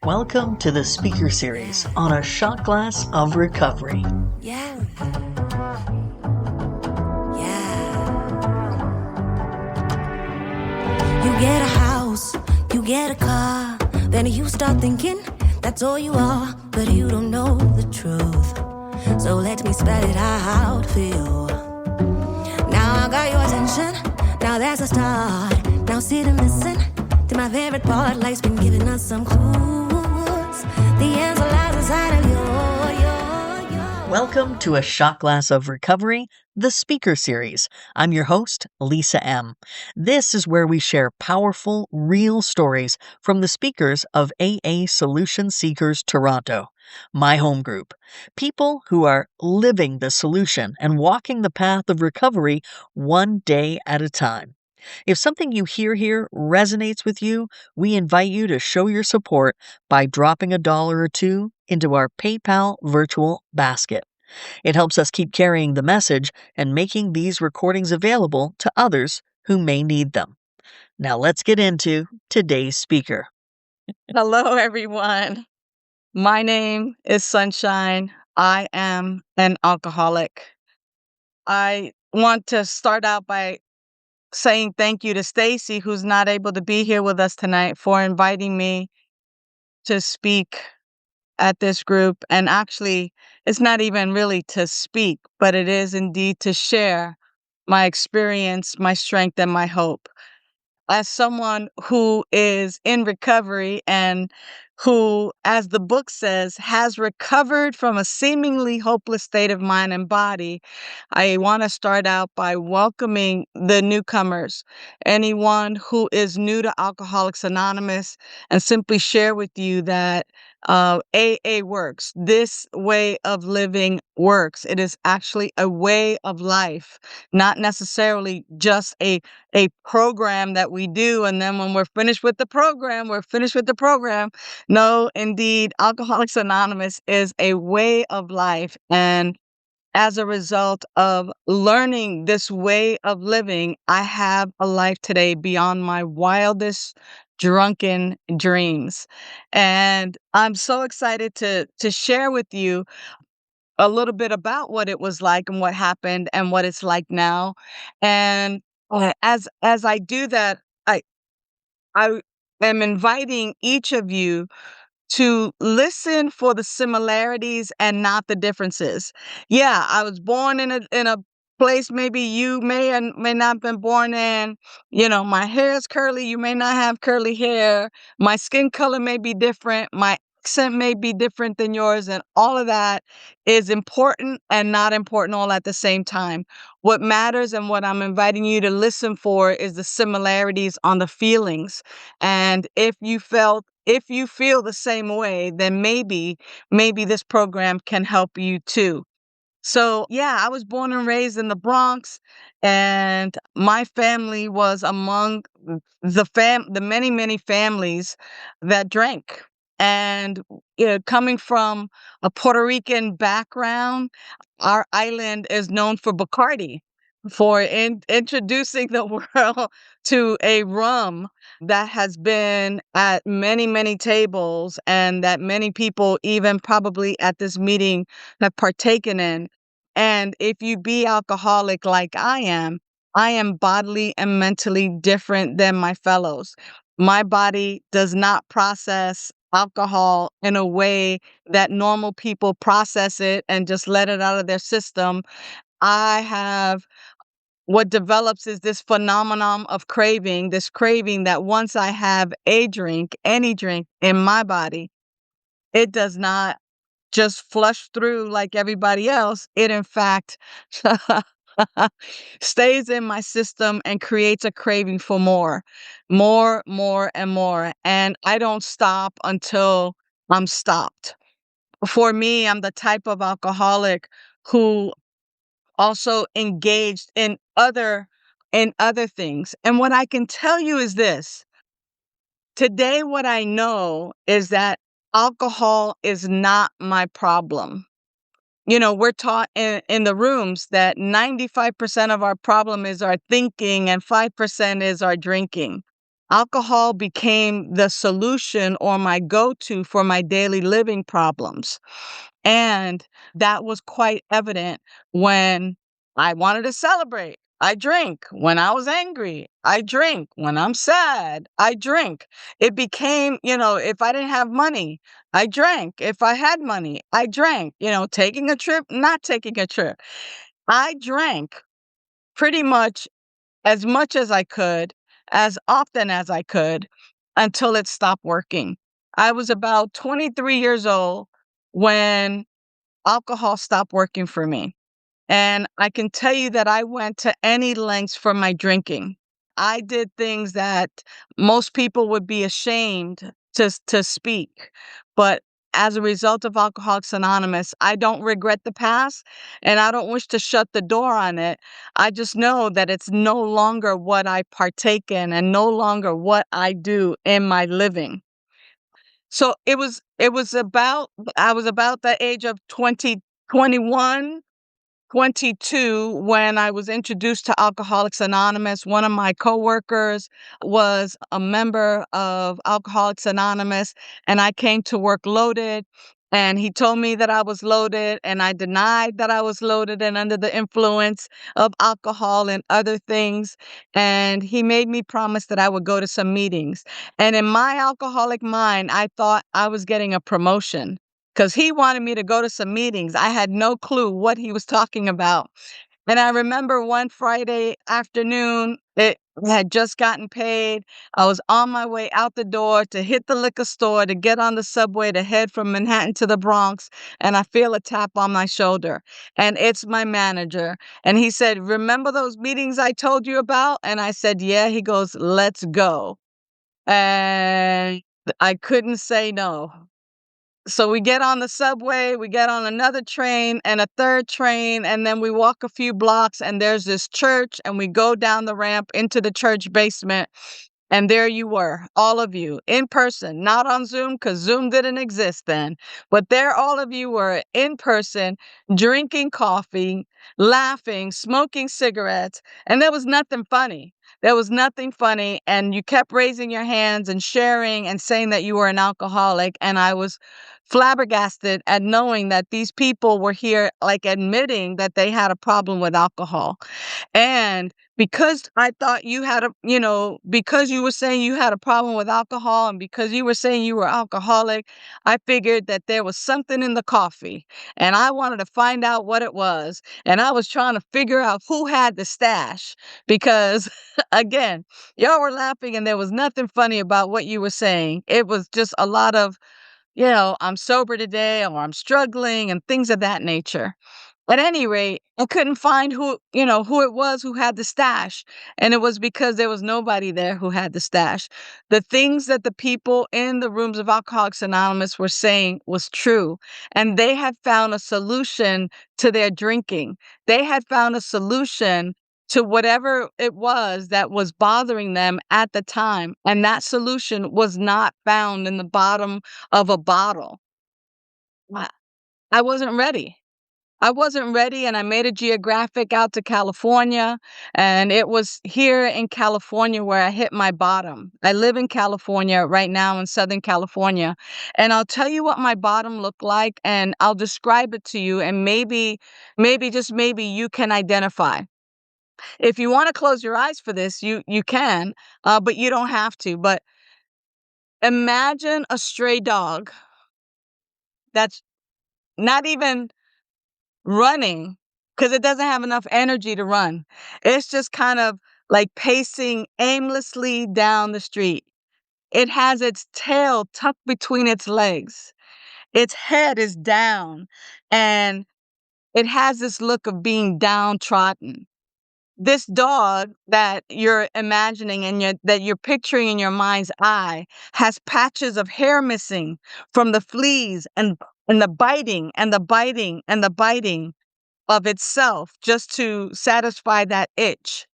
Welcome to the speaker series on a shot glass of recovery. Yeah. You get a house, you get a car, then you start thinking that's all you are, but you don't know the truth. So let me spell it out for you. Now I got your attention, now there's a start. Now sit and listen to my favorite part. Life's been giving us some clues. The answer lies inside of you. Welcome to a shot glass of recovery, the speaker series. I'm your host, Lisa M. This is where we share powerful, real stories from the speakers of AA Solution Seekers Toronto, my home group. People who are living the solution and walking the path of recovery one day at a time. If something you hear here resonates with you, we invite you to show your support by dropping $1 or $2 into our PayPal virtual basket. It helps us keep carrying the message and making these recordings available to others who may need them. Now let's get into today's speaker. Hello, everyone. My name is Sunshine. I am an alcoholic. I want to start out by saying thank you to Stacy, who's not able to be here with us tonight, for inviting me to speak at this group. And actually, it's not even really to speak, but it is indeed to share my experience, my strength, and my hope. As someone who is in recovery and who, as the book says, has recovered from a seemingly hopeless state of mind and body, I want to start out by welcoming the newcomers, anyone who is new to Alcoholics Anonymous, and simply share with you that AA works. This way of living works. It is actually a way of life, not necessarily just a program that we do, and then when we're finished with the program, we're finished with the program. No, indeed, Alcoholics Anonymous is a way of life, and as a result of learning this way of living, I have a life today beyond my wildest drunken dreams. And I'm so excited to share with you a little bit about what it was like and what happened and what it's like now. And as I do that, I am inviting each of you to listen for the similarities and not the differences. Yeah, I was born in a place maybe you may and may not have been born in. You know, my hair is curly, you may not have curly hair. My skin color may be different. My accent may be different than yours, and all of that is important and not important all at the same time. What matters and what I'm inviting you to listen for is the similarities on the feelings. And if you feel the same way, then maybe this program can help you too. So, yeah, I was born and raised in the Bronx, and my family was among the many, many families that drank. And coming from a Puerto Rican background, our island is known for Bacardi, for introducing the world to a rum that has been at many, many tables and that many people, even probably at this meeting, have partaken in. And if you be alcoholic like I am bodily and mentally different than my fellows. My body does not process alcohol in a way that normal people process it and just let it out of their system. I have what develops is this phenomenon of craving, this craving that once I have a drink, any drink in my body, it does not just flush through like everybody else. It, in fact, stays in my system and creates a craving for more, more, and more. And I don't stop until I'm stopped. For me, I'm the type of alcoholic who also engaged in other things. And what I can tell you is this. Today, what I know is that alcohol is not my problem. You know, we're taught in the rooms that 95% of our problem is our thinking and 5% is our drinking. alcohol became the solution or my go-to for my daily living problems. And that was quite evident when I wanted to celebrate. I drink. When I was angry, I drink. When I'm sad, I drink. It became, if I didn't have money, I drank. If I had money, I drank. Taking a trip, not taking a trip. I drank pretty much as I could, as often as I could, until it stopped working. I was about 23 years old when alcohol stopped working for me. And I can tell you that I went to any lengths for my drinking. I did things that most people would be ashamed to speak. But as a result of Alcoholics Anonymous, I don't regret the past and I don't wish to shut the door on it. I just know that it's no longer what I partake in and no longer what I do in my living. So it was about I was about the age of 21, 22 when I was introduced to Alcoholics Anonymous. One of my coworkers was a member of Alcoholics Anonymous, and I came to work loaded. And he told me that I was loaded, and I denied that I was loaded and under the influence of alcohol and other things. And he made me promise that I would go to some meetings. And in my alcoholic mind, I thought I was getting a promotion because he wanted me to go to some meetings. I had no clue what he was talking about. And I remember one Friday afternoon, it had just gotten paid. I was on my way out the door to hit the liquor store to get on the subway to head from Manhattan to the Bronx. And I feel a tap on my shoulder. And it's my manager. And he said, "Remember those meetings I told you about?" And I said, "Yeah." He goes, "Let's go." And I couldn't say no. So we get on the subway, we get on another train and a third train, and then we walk a few blocks and there's this church, and we go down the ramp into the church basement. And there you were, all of you in person, not on Zoom because Zoom didn't exist then. But there, all of you were in person, drinking coffee, laughing, smoking cigarettes. And there was nothing funny. There was nothing funny. And you kept raising your hands and sharing and saying that you were an alcoholic. And I was flabbergasted at knowing that these people were here, like admitting that they had a problem with alcohol. And because I thought you had because you were saying you had a problem with alcohol and because you were saying you were alcoholic, I figured that there was something in the coffee and I wanted to find out what it was. And I was trying to figure out who had the stash because, again, y'all were laughing and there was nothing funny about what you were saying. It was just a lot of, I'm sober today or I'm struggling and things of that nature. At any rate, I couldn't find who it was who had the stash. And it was because there was nobody there who had the stash. The things that the people in the rooms of Alcoholics Anonymous were saying was true. And they had found a solution to their drinking. They had found a solution to whatever it was that was bothering them at the time. And that solution was not found in the bottom of a bottle. I I wasn't ready. I wasn't ready, and I made a geographic out to California, and it was here in California where I hit my bottom. I live in California right now in Southern California, and I'll tell you what my bottom looked like, and I'll describe it to you, and maybe just maybe you can identify. If you want to close your eyes for this, you can, but you don't have to. But imagine a stray dog that's not even running because it doesn't have enough energy to run. It's just kind of like pacing aimlessly down the street. It has its tail tucked between its legs. Its head is down and it has this look of being downtrodden. This dog that you're imagining and that you're picturing in your mind's eye has patches of hair missing from the fleas and the biting and the biting and the biting of itself just to satisfy that itch.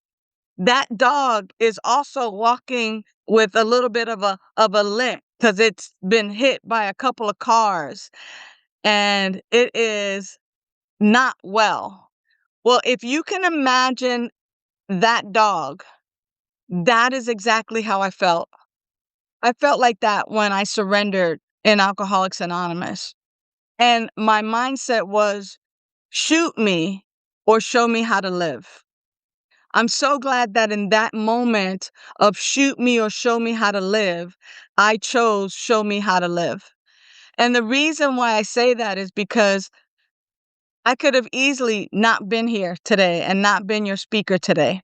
That dog is also walking with a little bit of a limp because it's been hit by a couple of cars and it is not well. Well, if you can imagine that dog that is exactly how I felt. I felt like that when I surrendered in Alcoholics Anonymous. And my mindset was, shoot me or show me how to live. I'm so glad that in that moment of shoot me or show me how to live, I chose show me how to live. And the reason why I say that is because I could have easily not been here today and not been your speaker today.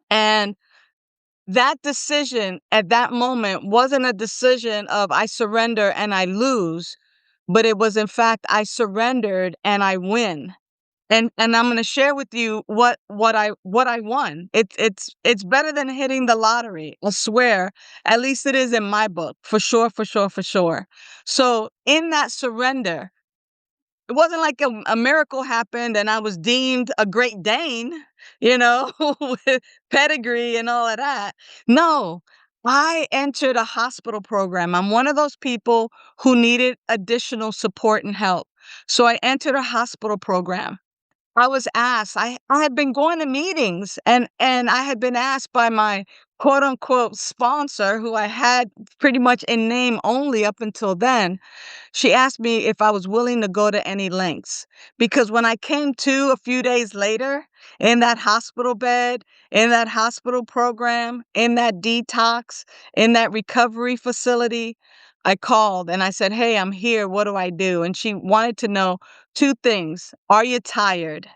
And that decision at that moment wasn't a decision of I surrender and I lose, but it was in fact I surrendered and I win. And I'm going to share with you what I won. It's better than hitting the lottery. I swear. At least it is in my book. For sure, for sure, for sure. So in that surrender, it wasn't like a miracle happened and I was deemed a Great Dane, with pedigree and all of that. No, I entered a hospital program. I'm one of those people who needed additional support and help. So I entered a hospital program. I was asked, I had been going to meetings and I had been asked by my quote unquote sponsor, who I had pretty much in name only up until then. She asked me if I was willing to go to any lengths. Because when I came to a few days later in that hospital bed, in that hospital program, in that detox, in that recovery facility, I called and I said, "Hey, I'm here. What do I do?" And she wanted to know two things. Are you tired?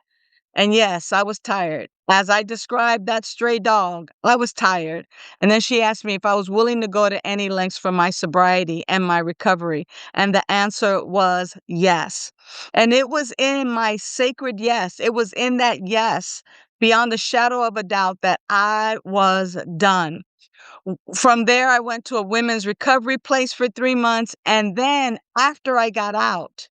And yes, I was tired. As I described that stray dog, I was tired. And then she asked me if I was willing to go to any lengths for my sobriety and my recovery. And the answer was yes. And it was in my sacred yes. It was in that yes, beyond a shadow of a doubt, that I was done. From there, I went to a women's recovery place for 3 months. And then after I got out,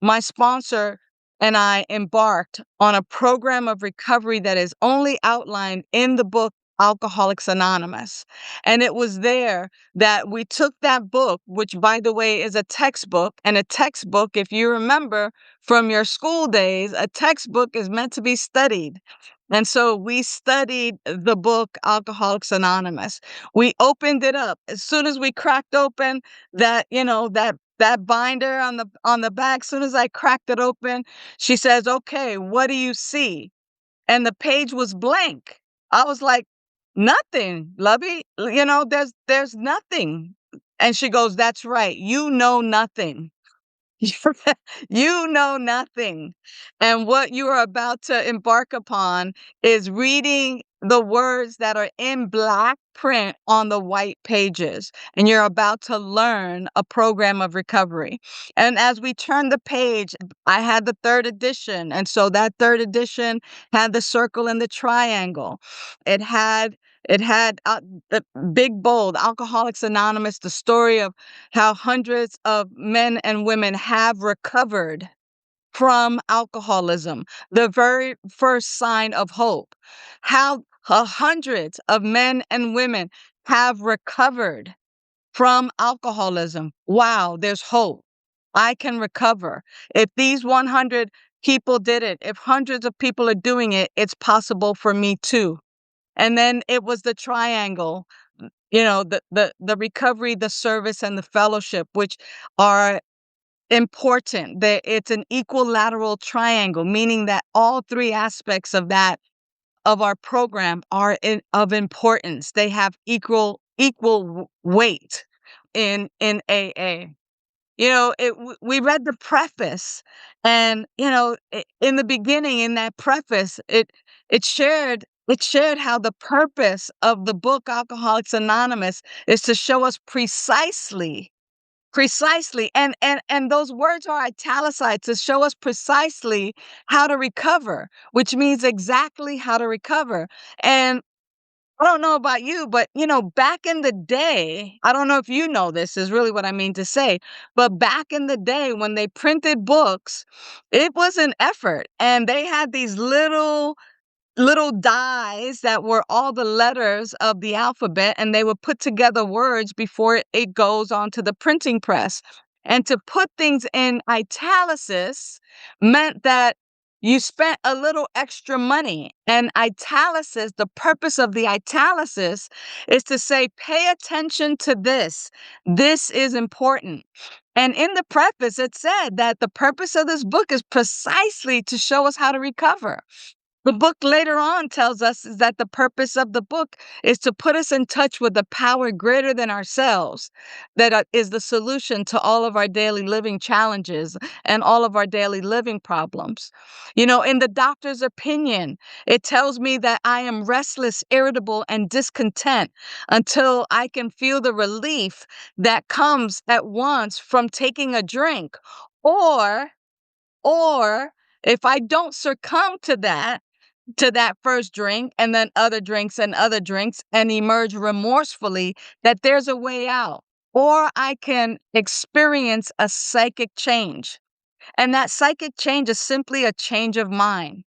my sponsor and I embarked on a program of recovery that is only outlined in the book Alcoholics Anonymous. And it was there that we took that book, which, by the way, is a textbook. And a textbook, if you remember from your school days, a textbook is meant to be studied. And so we studied the book Alcoholics Anonymous. We opened it up. As soon as we cracked open that binder on the back, soon as I cracked it open, she says, "Okay, what do you see?" And the page was blank. I was like, "Nothing, lovey. There's nothing." And she goes, "That's right. You know nothing." You know nothing. And what you are about to embark upon is reading the words that are in black print on the white pages. And you're about to learn a program of recovery. And as we turn the page, I had the third edition. And so that third edition had the circle and the triangle. It had the big bold Alcoholics Anonymous, the story of how hundreds of men and women have recovered from alcoholism, the very first sign of hope. How hundreds of men and women have recovered from alcoholism. Wow, there's hope. I can recover. If these 100 people did it, if hundreds of people are doing it, it's possible for me too. And then it was the triangle, the recovery, the service, and the fellowship, which are important. It's an equilateral triangle, meaning that all three aspects of our program are of importance. They have equal weight in AA. We read the preface, and in the beginning, in that preface, it shared how the purpose of the book Alcoholics Anonymous is to show us precisely, and those words are italicized, to show us precisely how to recover, which means exactly how to recover. And I don't know about you, but back in the day, I don't know if you know this is really what I mean to say, but back in the day when they printed books, it was an effort, and they had these little dies that were all the letters of the alphabet, and they would put together words before it goes onto the printing press. And to put things in italics meant that You spent a little extra money. And italicis, the purpose of the italicis is to say, pay attention to this. This is important. And in the preface, it said that the purpose of this book is precisely to show us how to recover. The book later on tells us is that the purpose of the book is to put us in touch with the power greater than ourselves, that is the solution to all of our daily living challenges and all of our daily living problems. In the doctor's opinion, it tells me that I am restless, irritable, and discontent until I can feel the relief that comes at once from taking a drink. Or, or if I don't succumb to that first drink and then other drinks and emerge remorsefully, that there's a way out. Or I can experience a psychic change. And that psychic change is simply a change of mind.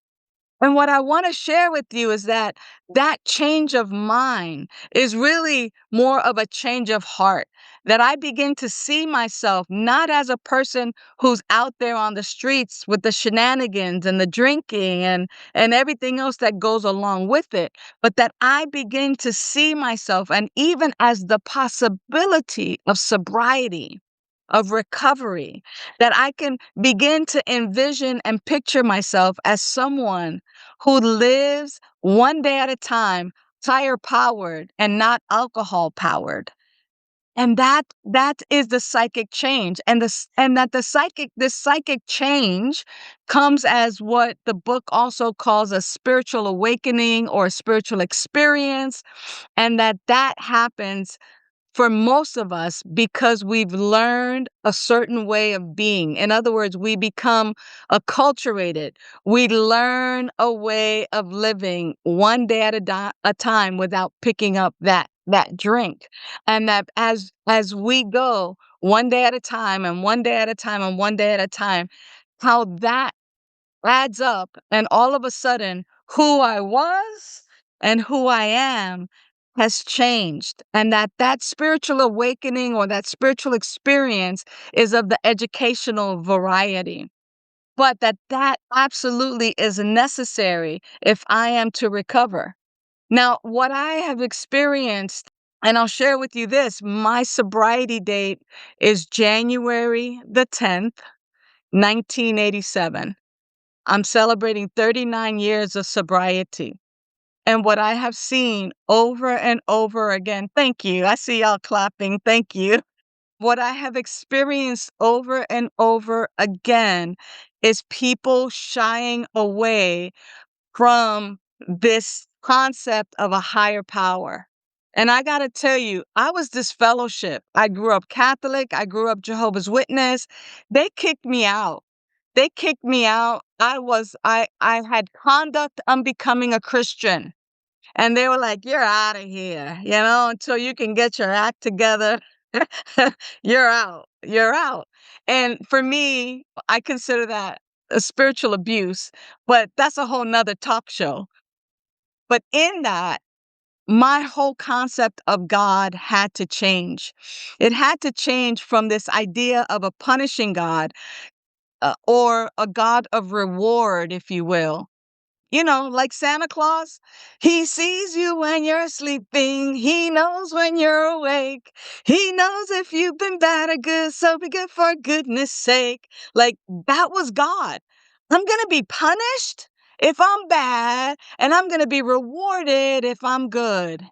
And what I want to share with you is that change of mind is really more of a change of heart, that I begin to see myself not as a person who's out there on the streets with the shenanigans and the drinking and everything else that goes along with it, but that I begin to see myself and even as the possibility of sobriety, of recovery, that I can begin to envision and picture myself as someone who lives one day at a time, higher powered and not alcohol powered. And that is the psychic change. And that this psychic change comes as what the book also calls a spiritual awakening or a spiritual experience. And that happens for most of us because we've learned a certain way of being. In other words, we become acculturated. We learn a way of living one day at a time without picking up that drink. And that as we go one day at a time and one day at a time and one day at a time, how that adds up, and all of a sudden, who I was and who I am has changed. And that spiritual awakening or that spiritual experience is of the educational variety. But that absolutely is necessary if I am to recover. Now, what I have experienced, and I'll share with you this, my sobriety date is January the 10th, 1987. I'm celebrating 39 years of sobriety. And what I have seen over and over again, thank you. I see y'all clapping. Thank you. What I have experienced over and over again is people shying away from this concept of a higher power. And I got to tell you, I was disfellowship. I grew up Catholic. I grew up Jehovah's Witness. They kicked me out. They kicked me out. I had conduct unbecoming a Christian. And they were like, you're out of here, until you can get your act together. You're out. You're out. And for me, I consider that a spiritual abuse, but that's a whole nother talk show. But in that, my whole concept of God had to change. It had to change from this idea of a punishing God or a God of reward, if you will. Like Santa Claus, he sees you when you're sleeping. He knows when you're awake. He knows if you've been bad or good, so be good for goodness sake. Like that was God. I'm going to be punished if I'm bad, and I'm going to be rewarded if I'm good.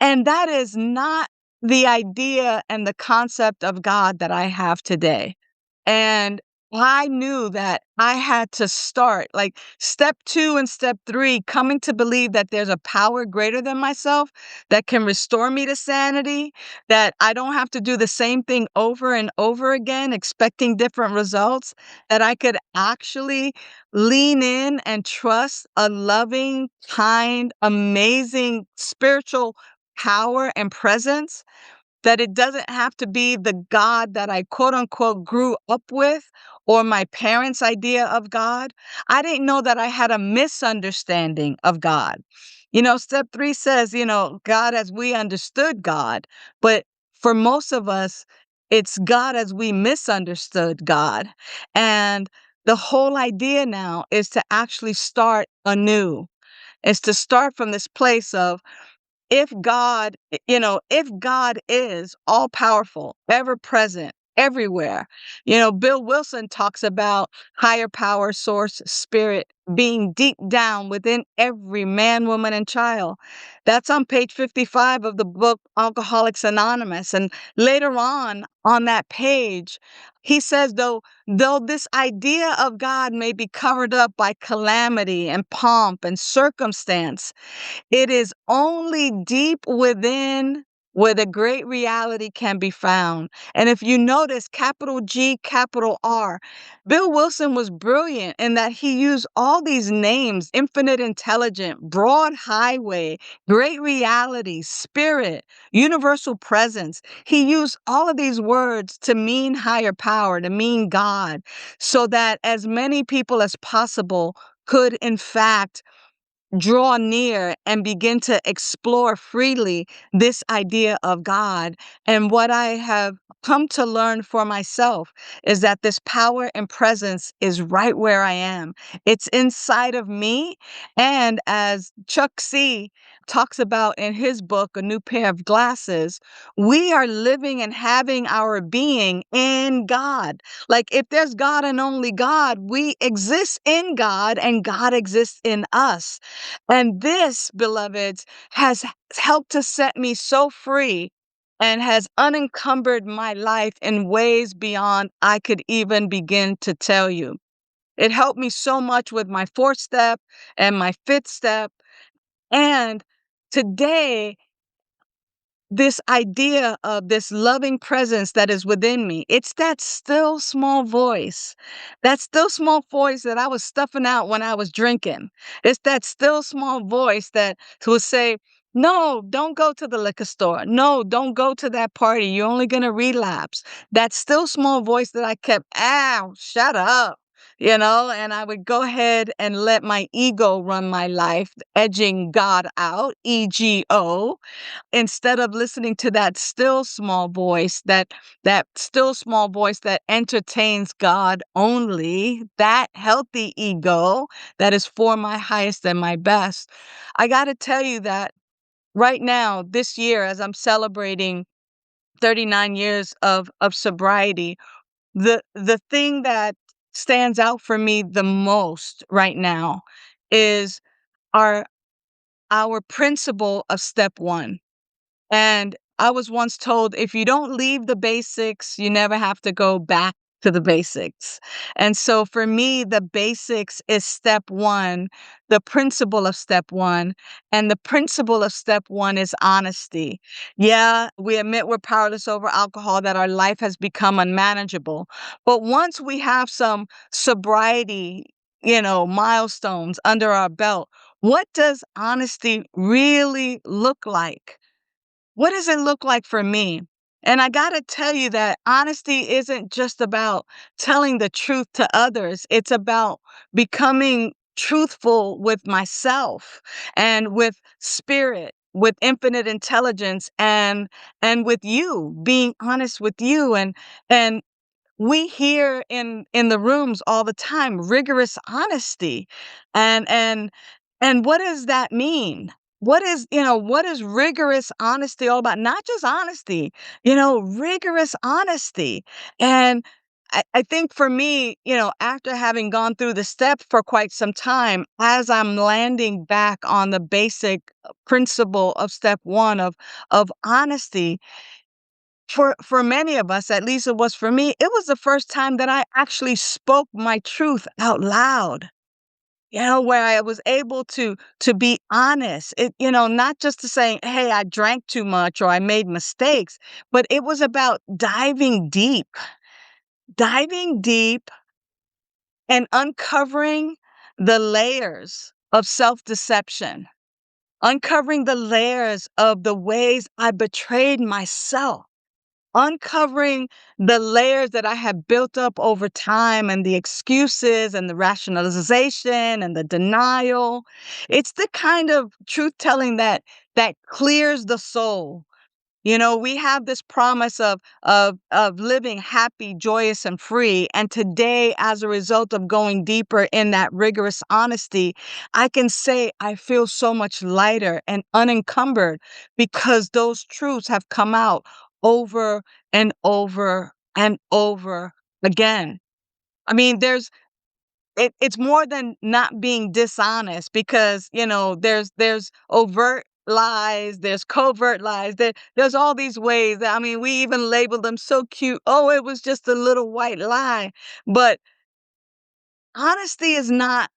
And that is not the idea and the concept of God that I have today. And I knew that I had to start like step 2 and step 3, coming to believe that there's a power greater than myself that can restore me to sanity, that I don't have to do the same thing over and over again, expecting different results, that I could actually lean in and trust a loving, kind, amazing spiritual power and presence, that it doesn't have to be the God that I quote unquote grew up with or my parents' idea of God. I didn't know that I had a misunderstanding of God. Step 3 says, God as we understood God. But for most of us, it's God as we misunderstood God. And The whole idea now is to actually start anew, is to start from this place of, if God, if God is all powerful, ever present, everywhere, Bill Wilson talks about higher power, source, spirit being deep down within every man, woman, and child. That's on page 55 of the book Alcoholics Anonymous. And later on that page, he says, though this idea of God may be covered up by calamity and pomp and circumstance, it is only deep within where the great reality can be found. And if you notice, capital G, capital R, Bill Wilson was brilliant in that he used all these names: infinite intelligent, broad highway, great reality, spirit, universal presence. He used all of these words to mean higher power, to mean God, so that as many people as possible could, in fact, draw near and begin to explore freely this idea of God. And what I have come to learn for myself is that this power and presence is right where I am. It's inside of me. And as Chuck C talks about in his book, A New Pair of Glasses, we are living and having our being in God. Like, if there's God and only God, we exist in God and God exists in us. And this, beloveds, has helped to set me so free and has unencumbered my life in ways beyond I could even begin to tell you. It helped me so much with my fourth step and my fifth step. And today, this idea of this loving presence that is within me, it's that still small voice, that I was stuffing out when I was drinking. It's that still small voice that will say, no, don't go to the liquor store. No, don't go to that party. You're only going to relapse. That still small voice that I kept, shut up. And I would go ahead and let my ego run my life, edging God out, EGO, instead of listening to that still small voice, that still small voice that entertains God only, that healthy ego that is for my highest and my best. I got to tell you that right now, this year, as I'm celebrating 39 years of sobriety, the thing that stands out for me the most right now is our our principle of step one. And I was once told, if you don't leave the basics, you never have to go back to the basics. And so for me, the basics is step one, the principle of step one. And the principle of step one is honesty. Yeah, we admit we're powerless over alcohol, that our life has become unmanageable. But once we have some sobriety, milestones under our belt, what does honesty really look like? What does it look like for me? And I got to tell you that honesty isn't just about telling the truth to others. It's about becoming truthful with myself and with spirit, with infinite intelligence, and with you, being honest with you. And we hear in the rooms all the time rigorous honesty. And and and what does that mean? What is rigorous honesty all about? Not just honesty, rigorous honesty. And I think for me, after having gone through the steps for quite some time, as I'm landing back on the basic principle of step one of honesty, for many of us, at least it was for me, it was the first time that I actually spoke my truth out loud. Where I was able to be honest. Not just to say, hey, I drank too much or I made mistakes, but it was about diving deep and uncovering the layers of self-deception, uncovering the layers of the ways I betrayed myself, uncovering the layers that I had built up over time, and the excuses and the rationalization and the denial. It's the kind of truth telling that clears the soul, We have this promise of living happy, joyous, and free. And today, as a result of going deeper in that rigorous honesty, I can say I feel so much lighter and unencumbered because those truths have come out over and over and over again. I mean, it's more than not being dishonest because, there's overt lies, there's covert lies, there's all these ways that, I mean, we even label them so cute. Oh, it was just a little white lie. But honesty is not,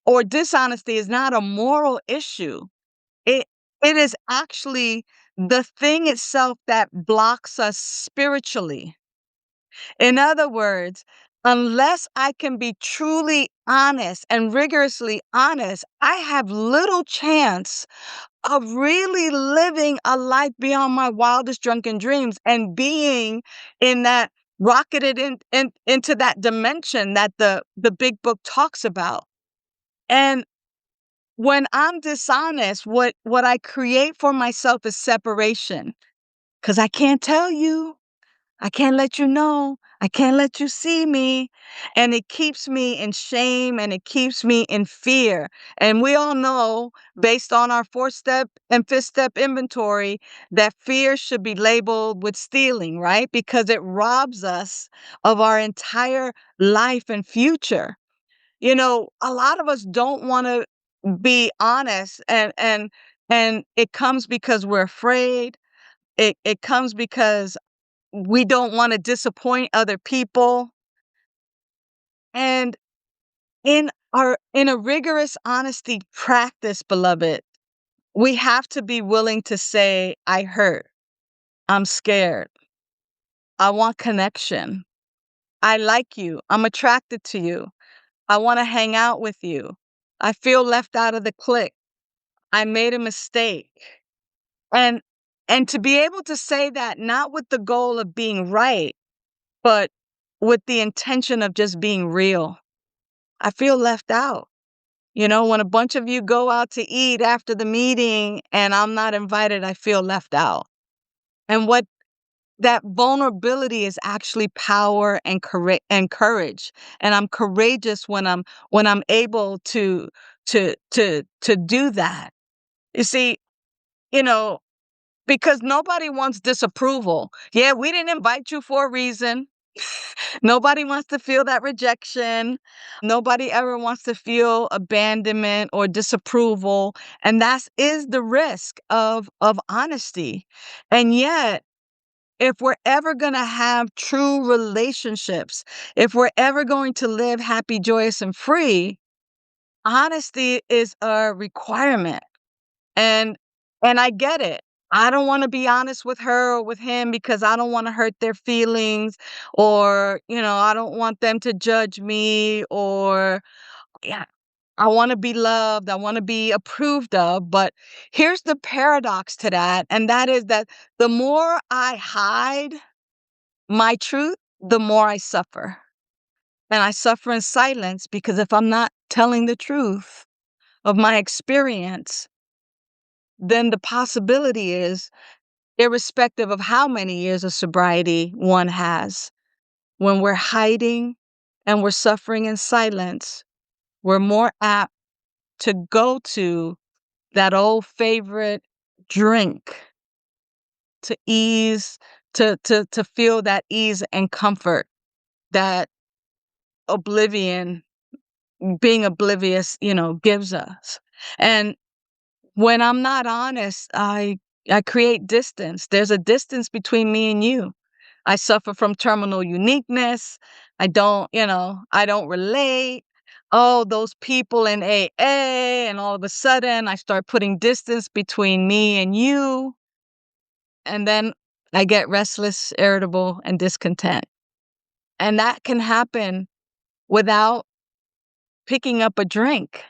or dishonesty is not a moral issue. It it is actually the thing itself that blocks us spiritually. In other words, unless I can be truly honest and rigorously honest, I have little chance of really living a life beyond my wildest drunken dreams and being in that rocketed into that dimension that the big book talks about. And when I'm dishonest, what I create for myself is separation because I can't tell you. I can't let you know. I can't let you see me. And it keeps me in shame and it keeps me in fear. And we all know, based on our fourth step and fifth step inventory, that fear should be labeled with stealing, right? Because it robs us of our entire life and future. A lot of us don't want to be honest and it comes because we're afraid. It comes because we don't wanna disappoint other people, and in a rigorous honesty practice, beloved, we have to be willing to say, "I hurt. I'm scared. I want connection. I like you. I'm attracted to you. I wanna hang out with you. I feel left out of the clique. I made a mistake." And and to be able to say that not with the goal of being right, but with the intention of just being real. I feel left out. When a bunch of you go out to eat after the meeting and I'm not invited, I feel left out. And what that vulnerability is actually power and courage. And I'm courageous when I'm able to do that. You see, you know, because nobody wants disapproval. Yeah, we didn't invite you for a reason. Nobody wants to feel that rejection. Nobody ever wants to feel abandonment or disapproval. And that is the risk of honesty. And yet, if we're ever going to have true relationships, if we're ever going to live happy, joyous, and free, honesty is a requirement. And and I get it. I don't wanna be honest with her or with him because I don't wanna hurt their feelings or, I don't want them to judge me or yeah, I wanna be loved, I wanna be approved of, but here's the paradox to that, and that is that the more I hide my truth, the more I suffer. And I suffer in silence because if I'm not telling the truth of my experience, then the possibility is, irrespective of how many years of sobriety one has, when we're hiding and we're suffering in silence, we're more apt to go to that old favorite drink to ease, to feel that ease and comfort that oblivion, being oblivious, gives us. And when I'm not honest, I create distance. There's a distance between me and you. I suffer from terminal uniqueness. I don't relate. Oh, those people in AA, and all of a sudden I start putting distance between me and you. And then I get restless, irritable, and discontent. And that can happen without picking up a drink.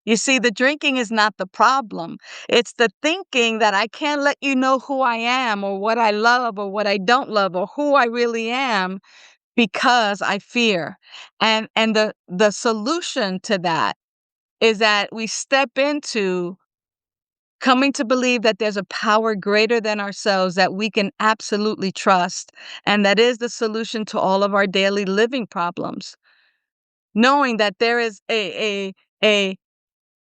You see, the drinking is not the problem. It's the thinking that I can't let you know who I am or what I love or what I don't love or who I really am because I fear. And the solution to that is that we step into coming to believe that there's a power greater than ourselves that we can absolutely trust, and that is the solution to all of our daily living problems. Knowing that there is a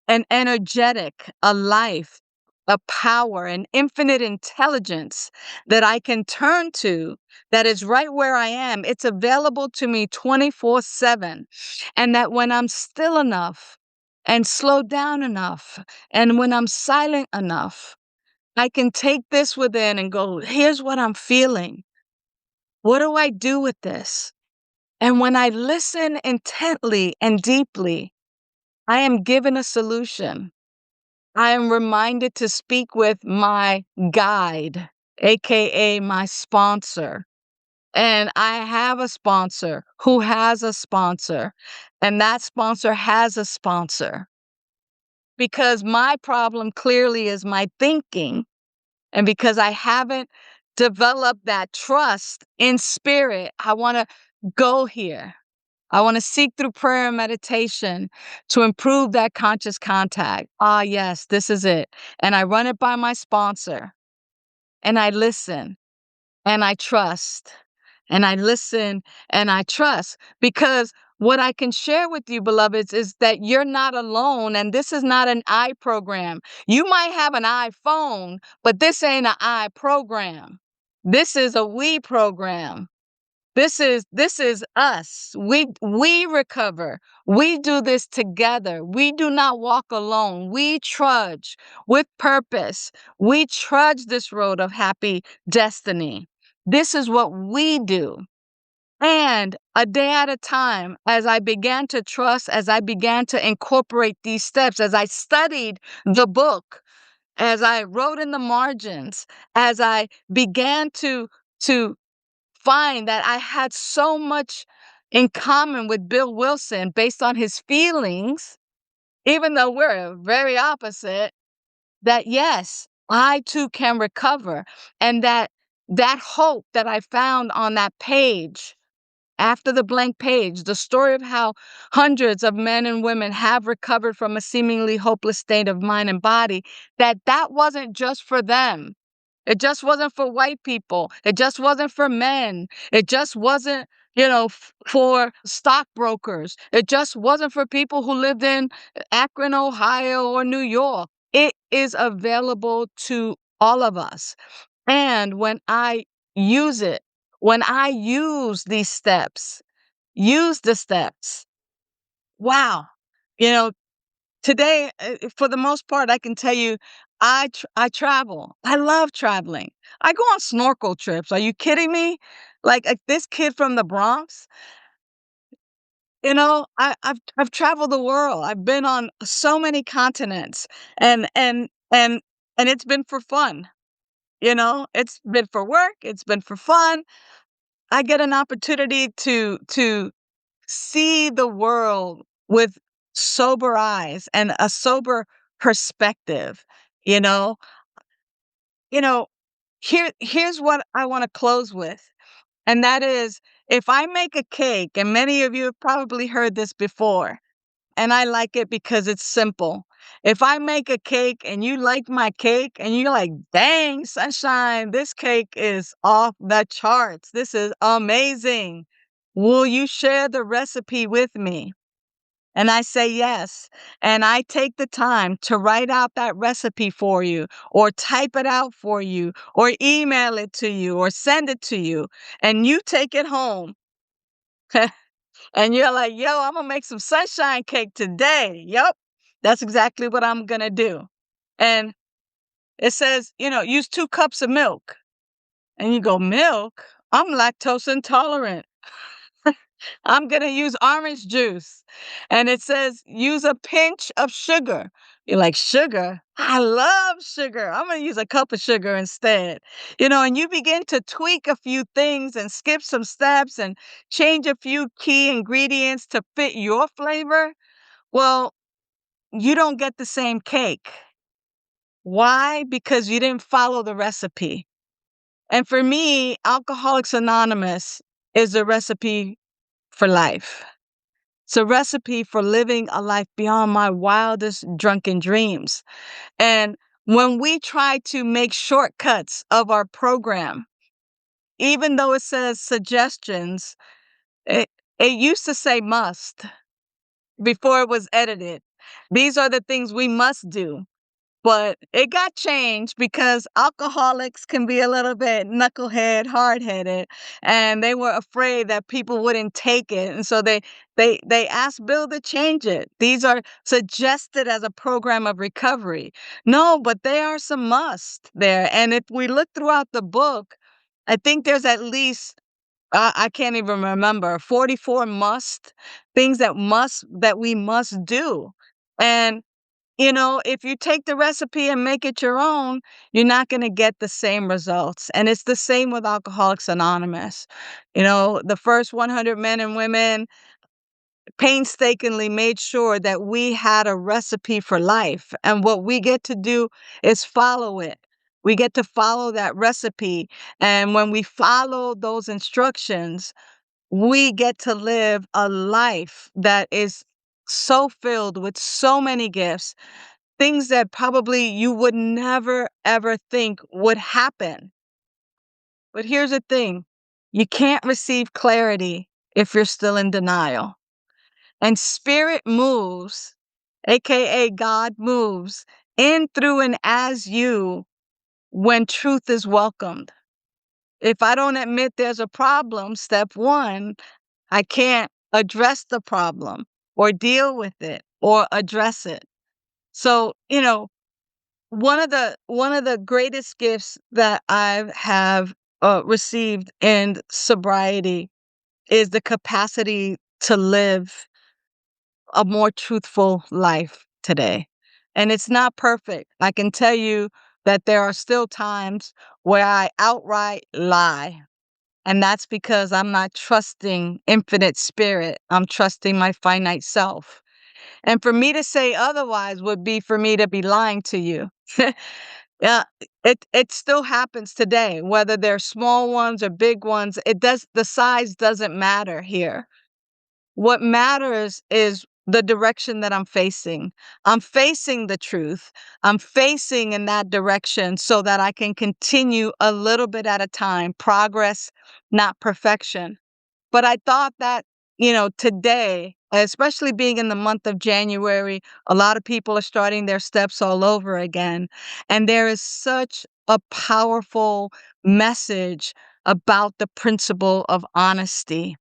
an energetic, a life, a power, an infinite intelligence that I can turn to that is right where I am. It's available to me 24/7. And that when I'm still enough and slow down enough, and when I'm silent enough, I can take this within and go, here's what I'm feeling. What do I do with this? And when I listen intently and deeply, I am given a solution. I am reminded to speak with my guide, AKA my sponsor. And I have a sponsor who has a sponsor, and that sponsor has a sponsor. Because my problem clearly is my thinking, and because I haven't developed that trust in spirit, I want to go here. I want to seek through prayer and meditation to improve that conscious contact. Ah, yes, this is it. And I run it by my sponsor, and I listen and I trust, and I listen and I trust, because what I can share with you, beloveds, is that you're not alone, and this is not an I program. You might have an iPhone, but this ain't an I program. This is a we program. This is us. We recover. We do this together. We do not walk alone. We trudge with purpose. We trudge this road of happy destiny. This is what we do. And a day at a time, as I began to trust, as I began to incorporate these steps, as I studied the book, as I wrote in the margins, as I began to find that I had so much in common with Bill Wilson based on his feelings, even though we're very opposite, that yes, I too can recover. And that hope that I found on that page, after the blank page, the story of how hundreds of men and women have recovered from a seemingly hopeless state of mind and body, that wasn't just for them. It just wasn't for white people. It just wasn't for men. It just wasn't, for stockbrokers. It just wasn't for people who lived in Akron, Ohio, or New York. It is available to all of us. And when I use it, when I use the steps, wow, you know, today, for the most part, I can tell you, I travel. I love traveling. I go on snorkel trips. Are you kidding me? Like this kid from the Bronx, I've traveled the world. I've been on so many continents, and and and and it's been for fun. It's been for work. It's been for fun. I get an opportunity to see the world with sober eyes and a sober perspective. You know, you know, here's what I want to close with. And that is, if I make a cake, and many of you have probably heard this before, and I like it because it's simple. If I make a cake and you like my cake and you're like, dang, Sunshine, this cake is off the charts. This is amazing. Will you share the recipe with me? And I say yes. And I take the time to write out that recipe for you, or type it out for you, or email it to you, or send it to you. And you take it home. And you're like, yo, I'm going to make some sunshine cake today. Yep. That's exactly what I'm going to do. And it says, use 2 cups of milk. And you go, milk? I'm lactose intolerant. I'm going to use orange juice. And it says, use a pinch of sugar. You're like, sugar? I love sugar. I'm going to use a cup of sugar instead. And you begin to tweak a few things and skip some steps and change a few key ingredients to fit your flavor. Well, you don't get the same cake. Why? Because you didn't follow the recipe. And for me, Alcoholics Anonymous is a recipe for life. It's a recipe for living a life beyond my wildest drunken dreams. And when we try to make shortcuts of our program, even though it says suggestions, it, it used to say must before it was edited. These are the things we must do. But it got changed because alcoholics can be a little bit knucklehead, hard-headed, and they were afraid that people wouldn't take it, and so they asked Bill to change it. These are suggested as a program of recovery. No, but there are some must there, and if we look throughout the book, I think there's at least I can't even remember 44 must things that we must do, and if you take the recipe and make it your own, you're not going to get the same results. And it's the same with Alcoholics Anonymous. The first 100 men and women painstakingly made sure that we had a recipe for life. And what we get to do is follow it. We get to follow that recipe. And when we follow those instructions, we get to live a life that is so filled with so many gifts, things that probably you would never, ever think would happen. But here's the thing. You can't receive clarity if you're still in denial. And spirit moves, aka God moves, in, through, and as you when truth is welcomed. If I don't admit there's a problem, step one, I can't address the problem or deal with it or address it. So, one of the greatest gifts that I have received in sobriety is the capacity to live a more truthful life today. And it's not perfect. I can tell you that there are still times where I outright lie. And that's because I'm not trusting infinite spirit. I'm trusting my finite self. And for me to say otherwise would be for me to be lying to you. Yeah, it still happens today, whether they're small ones or big ones. The size doesn't matter here. What matters is the direction that I'm facing. I'm facing the truth. I'm facing in that direction so that I can continue a little bit at a time, progress, not perfection. But I thought that, today, especially being in the month of January, a lot of people are starting their steps all over again. And there is such a powerful message about the principle of honesty.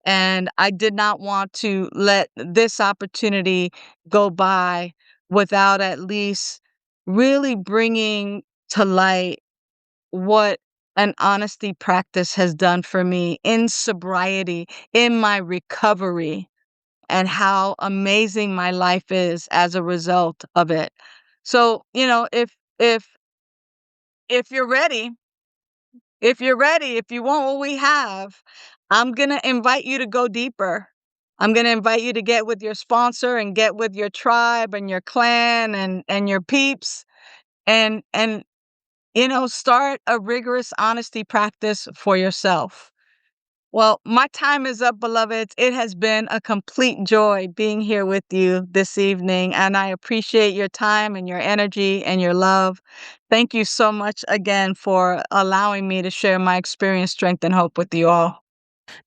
And I did not want to let this opportunity go by without at least really bringing to light what an honesty practice has done for me in sobriety, in my recovery, and how amazing my life is as a result of it. So, if you're ready, if you want what we have, I'm going to invite you to go deeper. I'm going to invite you to get with your sponsor and get with your tribe and your clan and your peeps and start a rigorous honesty practice for yourself. Well, my time is up, beloveds. It has been a complete joy being here with you this evening, and I appreciate your time and your energy and your love. Thank you so much again for allowing me to share my experience, strength, and hope with you all.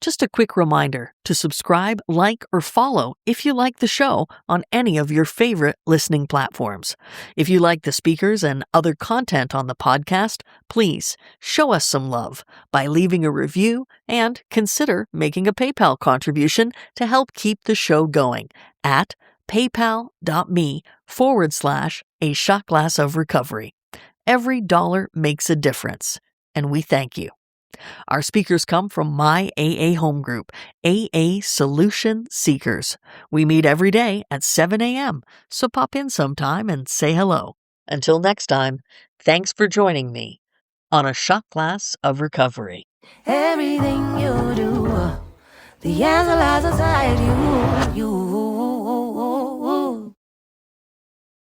Just a quick reminder to subscribe, like, or follow if you like the show on any of your favorite listening platforms. If you like the speakers and other content on the podcast, please show us some love by leaving a review and consider making a PayPal contribution to help keep the show going at paypal.me/a shot glass of recovery. Every dollar makes a difference, and we thank you. Our speakers come from my AA home group, AA Solution Seekers. We meet every day at 7 a.m., so pop in sometime and say hello. Until next time, thanks for joining me on A Shot Glass of Recovery. Everything you do, the answer lies inside you.